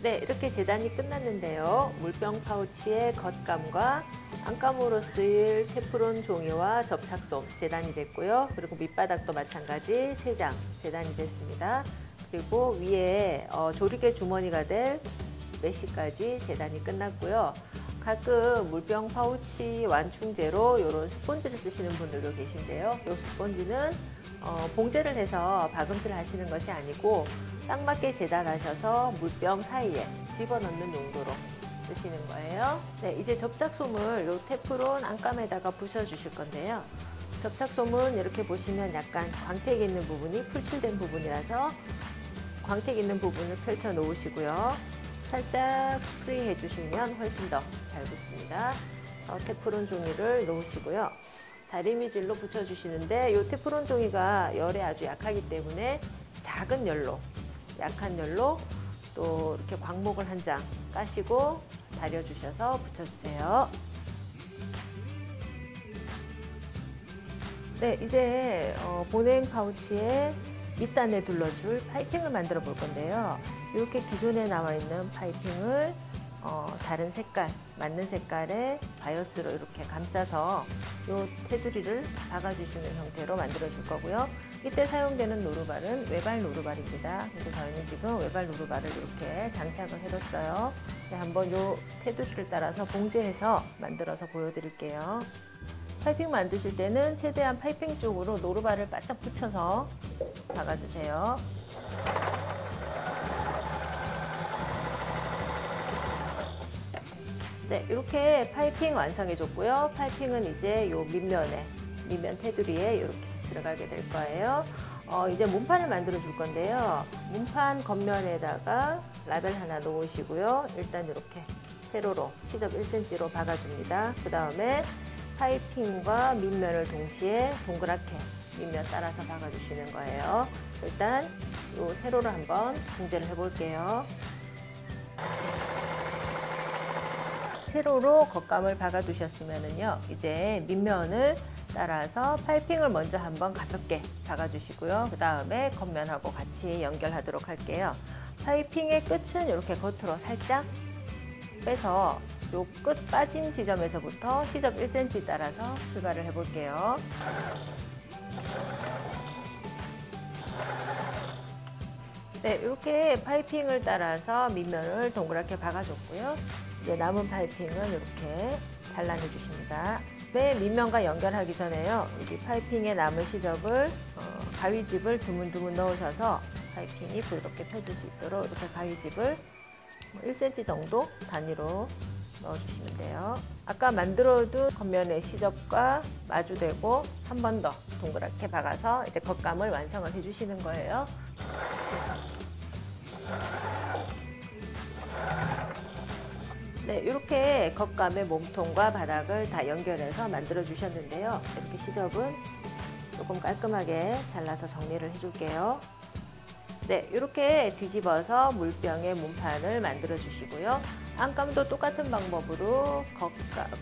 네, 이렇게 재단이 끝났는데요. 물병 파우치의 겉감과 안감으로 쓰일 테프론 종이와 접착솜 재단이 됐고요. 그리고 밑바닥도 마찬가지 3장 재단이 됐습니다. 그리고 위에 조리개 주머니가 될 메쉬까지 재단이 끝났고요. 가끔 물병 파우치 완충제로 이런 스펀지를 쓰시는 분들도 계신데요. 이 스펀지는 봉제를 해서 박음질 하시는 것이 아니고 딱 맞게 재단하셔서 물병 사이에 집어넣는 용도로 쓰시는 거예요. 네, 이제 접착솜을 이 테프론 안감에다가 부셔 주실 건데요. 접착솜은 이렇게 보시면 약간 광택 있는 부분이 풀칠된 부분이라서 광택 있는 부분을 펼쳐 놓으시고요. 살짝 스프레이 해주시면 훨씬 더 잘 붙습니다. 테프론 종이를 놓으시고요. 다리미질로 붙여주시는데 이 테프론 종이가 열에 아주 약하기 때문에 작은 열로, 약한 열로 또 이렇게 광목을 한 장 까시고 다려주셔서 붙여주세요. 네, 이제 보냉 파우치에 밑단에 둘러줄 파이핑을 만들어 볼 건데요. 이렇게 기존에 나와 있는 파이핑을 다른 색깔, 맞는 색깔의 바이어스로 이렇게 감싸서 이 테두리를 박아주시는 형태로 만들어 줄 거고요. 이때 사용되는 노루발은 외발 노루발입니다. 그래서 저희는 지금 외발 노루발을 이렇게 장착을 해뒀어요. 네, 한번 이 테두리를 따라서 봉제해서 만들어서 보여드릴게요. 파이핑 만드실 때는 최대한 파이핑 쪽으로 노루발을 바짝 붙여서 박아주세요. 네, 이렇게 파이핑 완성해줬고요. 파이핑은 이제 요 밑면 테두리에 이렇게 들어가게 될 거예요. 이제 문판을 만들어 줄 건데요. 문판 겉면에다가 라벨 하나 놓으시고요. 일단 이렇게 세로로 시접 1cm로 박아줍니다. 그 다음에 파이핑과 밑면을 동시에 동그랗게 밑면 따라서 박아주시는 거예요. 일단 이 세로를 한번 봉제를 해볼게요. 세로로 겉감을 박아두셨으면은요, 이제 밑면을 따라서 파이핑을 먼저 한번 가볍게 박아주시고요. 그 다음에 겉면하고 같이 연결하도록 할게요. 파이핑의 끝은 이렇게 겉으로 살짝 빼서 요 끝 빠짐 지점에서부터 시접 1cm 따라서 출발을 해볼게요. 네, 이렇게 파이핑을 따라서 밑면을 동그랗게 박아줬고요. 이제 남은 파이핑은 이렇게 잘라내 주십니다. 네, 밑면과 연결하기 전에요. 여기 파이핑에 남은 시접을 가위집을 드문드문 넣으셔서 파이핑이 부드럽게 펴질 수 있도록 이렇게 가위집을 1cm 정도 단위로 넣어주시면 돼요. 아까 만들어둔 겉면의 시접과 마주대고 한 번 더 동그랗게 박아서 이제 겉감을 완성을 해주시는 거예요. 네, 이렇게 겉감의 몸통과 바닥을 다 연결해서 만들어 주셨는데요. 이렇게 시접은 조금 깔끔하게 잘라서 정리를 해줄게요. 네, 이렇게 뒤집어서 물병의 문판을 만들어 주시고요. 안감도 똑같은 방법으로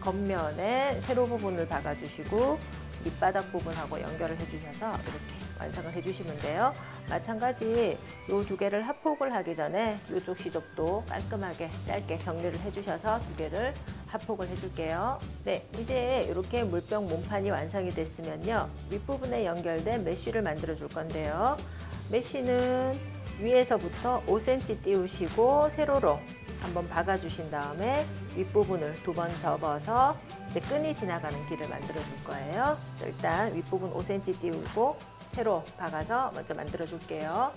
겉면에 세로 부분을 박아 주시고 밑바닥 부분하고 연결을 해주셔서 이렇게 완성을 해주시면 돼요. 마찬가지 이 두 개를 합폭을 하기 전에 이쪽 시접도 깔끔하게 짧게 정리를 해주셔서 두 개를 합폭을 해줄게요. 네, 이제 이렇게 물병 몸판이 완성이 됐으면요. 윗부분에 연결된 메쉬를 만들어 줄 건데요. 메쉬는 위에서부터 5cm 띄우시고 세로로 한번 박아주신 다음에 윗부분을 2번 접어서 이제 끈이 지나가는 길을 만들어 줄 거예요. 일단 윗부분 5cm 띄우고 세로 박아서 먼저 만들어 줄게요.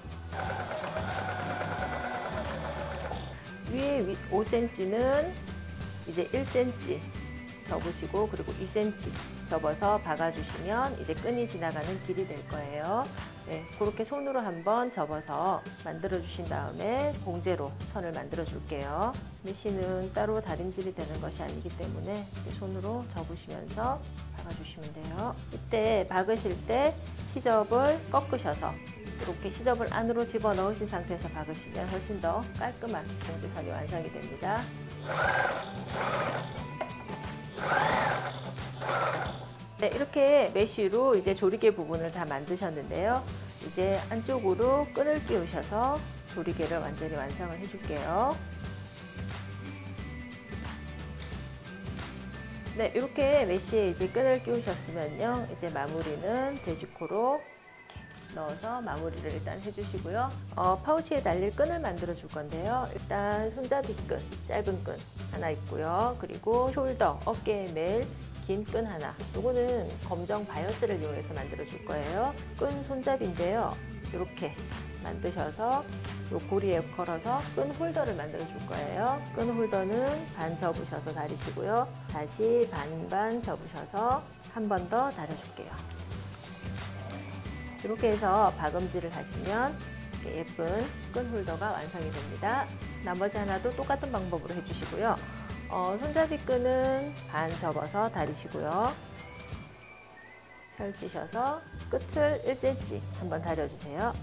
위에 5cm는 이제 1cm 접으시고 그리고 2cm 접어서 박아주시면 이제 끈이 지나가는 길이 될 거예요. 네, 그렇게 손으로 한번 접어서 만들어 주신 다음에 봉제로 선을 만들어 줄게요. 메쉬는 따로 다림질이 되는 것이 아니기 때문에 손으로 접으시면서 박아주시면 돼요. 이때 박으실 때 시접을 꺾으셔서 이렇게 시접을 안으로 집어넣으신 상태에서 박으시면 훨씬 더 깔끔한 봉제선이 완성이 됩니다. 네, 이렇게 메쉬로 이제 조리개 부분을 다 만드셨는데요. 이제 안쪽으로 끈을 끼우셔서 조리개를 완전히 완성을 해줄게요. 네, 이렇게 메쉬에 이제 끈을 끼우셨으면요. 이제 마무리는 돼지코로 이렇게 넣어서 마무리를 일단 해주시고요. 파우치에 달릴 끈을 만들어 줄 건데요. 일단 손잡이 끈, 짧은 끈 하나 있고요. 그리고 숄더, 어깨에 멜 긴 끈 하나. 요거는 검정 바이어스를 이용해서 만들어 줄 거예요. 끈 손잡이인데요. 이렇게 만드셔서 요 고리에 걸어서 끈 홀더를 만들어 줄 거예요. 끈 홀더는 반 접으셔서 다리시고요. 다시 반반 접으셔서 한 번 더 다려줄게요. 이렇게 해서 박음질을 하시면 예쁜 끈 홀더가 완성이 됩니다. 나머지 하나도 똑같은 방법으로 해주시고요. 손잡이 끈은 반 접어서 다리시고요. 펼치셔서 끝을 1cm 한번 다려주세요.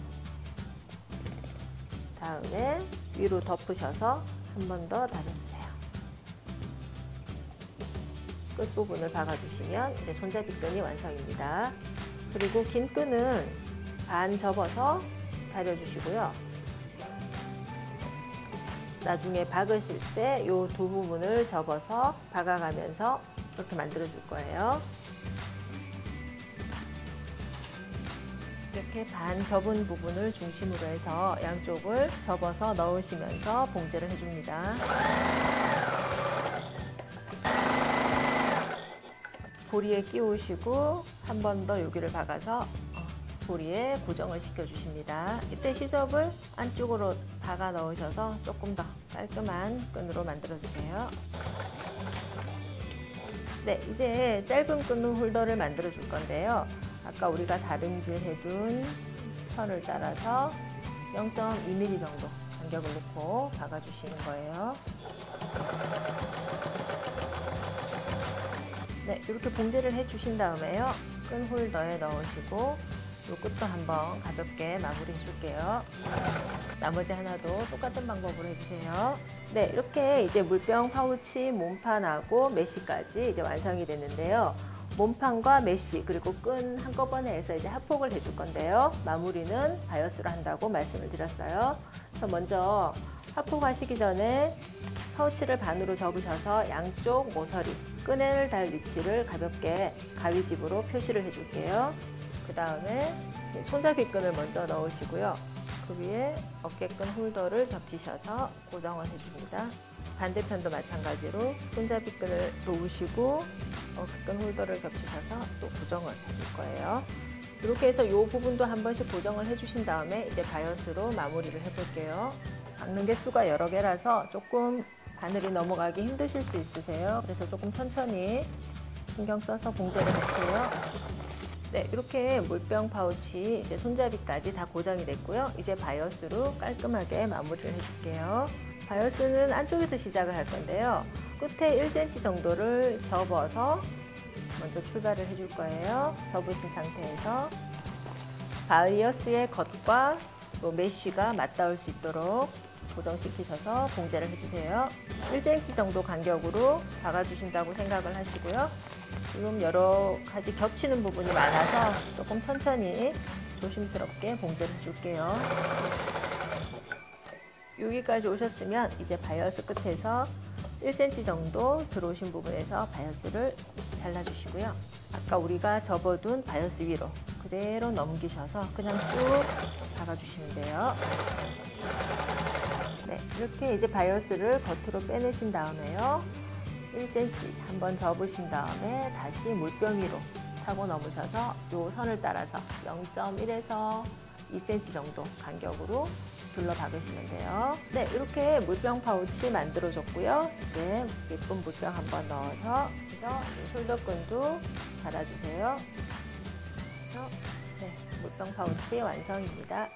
다음에 위로 덮으셔서 한 번 더 다려주세요. 끝부분을 박아주시면 이제 손잡이 끈이 완성입니다. 그리고 긴 끈은 반 접어서 다려주시고요. 나중에 박으실 때 이 두 부분을 접어서 박아가면서 이렇게 만들어 줄 거예요. 이렇게 반 접은 부분을 중심으로 해서 양쪽을 접어서 넣으시면서 봉제를 해줍니다. 고리에 끼우시고 한 번 더 여기를 박아서 고리에 고정을 시켜주십니다. 이때 시접을 안쪽으로 박아 넣으셔서 조금 더 깔끔한 끈으로 만들어주세요. 네, 이제 짧은 끈 홀더를 만들어 줄 건데요. 아까 우리가 다림질 해둔 선을 따라서 0.2mm 정도 간격을 놓고 박아주시는 거예요. 네, 이렇게 봉제를 해주신 다음에요. 끈 홀더에 넣으시고 이 끝도 한번 가볍게 마무리 해줄게요. 나머지 하나도 똑같은 방법으로 해주세요. 네, 이렇게 이제 물병 파우치 몸판하고 메쉬까지 이제 완성이 됐는데요. 몸판과 메쉬 그리고 끈 한꺼번에 해서 이제 합폭을 해줄 건데요. 마무리는 바이어스로 한다고 말씀을 드렸어요. 그래서 먼저 합폭하시기 전에 파우치를 반으로 접으셔서 양쪽 모서리, 끈을 달 위치를 가볍게 가위집으로 표시를 해줄게요. 그 다음에 손잡이 끈을 먼저 넣으시고요. 그 위에 어깨끈 홀더를 겹치셔서 고정을 해줍니다. 반대편도 마찬가지로 손잡이 끈을 놓으시고 어깨끈 홀더를 겹치셔서 또 고정을 해줄 거예요. 이렇게 해서 이 부분도 한 번씩 고정을 해주신 다음에 이제 바이어스로 마무리를 해볼게요. 박는 개수가 여러 개라서 조금 바늘이 넘어가기 힘드실 수 있으세요. 그래서 조금 천천히 신경 써서 봉제를 해주세요. 네, 이렇게 물병 파우치 이제 손잡이까지 다 고정이 됐고요. 이제 바이어스로 깔끔하게 마무리를 해줄게요. 바이어스는 안쪽에서 시작을 할 건데요. 끝에 1cm 정도를 접어서 먼저 출발을 해줄 거예요. 접으신 상태에서 바이어스의 겉과 또 메쉬가 맞닿을 수 있도록 고정시키셔서 봉제를 해주세요. 1cm 정도 간격으로 박아주신다고 생각을 하시고요. 지금 여러 가지 겹치는 부분이 많아서 조금 천천히 조심스럽게 봉제를 해줄게요. 여기까지 오셨으면 이제 바이어스 끝에서 1cm 정도 들어오신 부분에서 바이어스를 잘라주시고요. 아까 우리가 접어둔 바이어스 위로 그대로 넘기셔서 그냥 쭉 박아주시면 돼요. 네, 이렇게 이제 바이어스를 겉으로 빼내신 다음에요. 1cm 한번 접으신 다음에 다시 물병 위로 타고 넘으셔서 이 선을 따라서 0.1에서 2cm 정도 간격으로 둘러 박으시면 돼요. 네, 이렇게 물병 파우치 만들어줬고요. 이제 예쁜 물병 한번 넣어서 숄더끈도 달아주세요. 네, 물병 파우치 완성입니다.